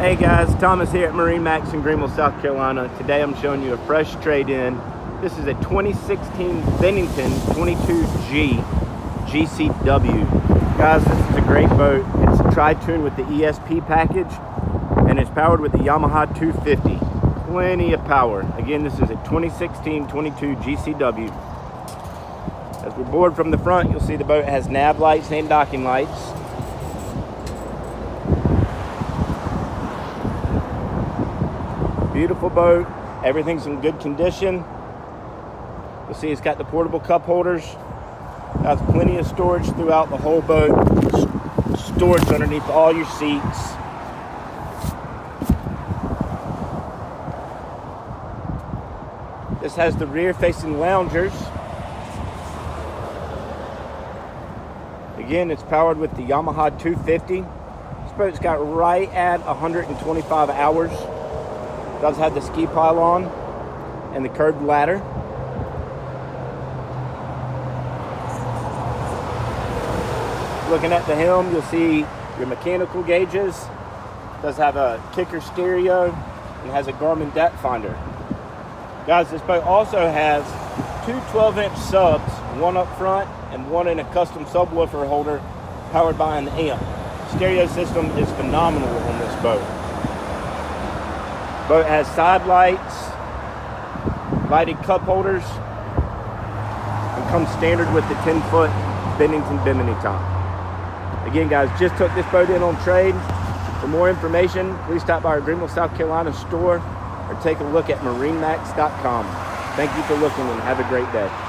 Hey guys, Thomas here at MarineMax in Greenville, South Carolina. Today I'm showing you a fresh trade-in. This is a 2016 Bennington 22G GCW. Guys, this is a great boat. It's a tri-tune with the ESP package and it's powered with the Yamaha 250. Plenty of power. Again, this is a 2016 22 GCW. As we're board from the front, you'll see the boat has nav lights and docking lights. Beautiful boat, everything's in good condition. You'll see it's got the portable cup holders. Has plenty of storage throughout the whole boat. Storage underneath all your seats. This has the rear facing loungers. Again, it's powered with the Yamaha 250. This boat's got right at 125 hours. Does have the ski pylon and the curved ladder. Looking at the helm, you'll see your mechanical gauges. Does have a kicker stereo and has a Garmin depth finder. Guys, this boat also has two 12-inch subs, one up front and one in a custom subwoofer holder powered by an amp. Stereo system is phenomenal on this boat. Boat has side lights, lighted cup holders, and comes standard with the 10-foot Bennington bimini top. Again, guys, just took this boat in on trade. For more information, please stop by our Greenville, South Carolina store or take a look at MarineMax.com. Thank you for looking and have a great day.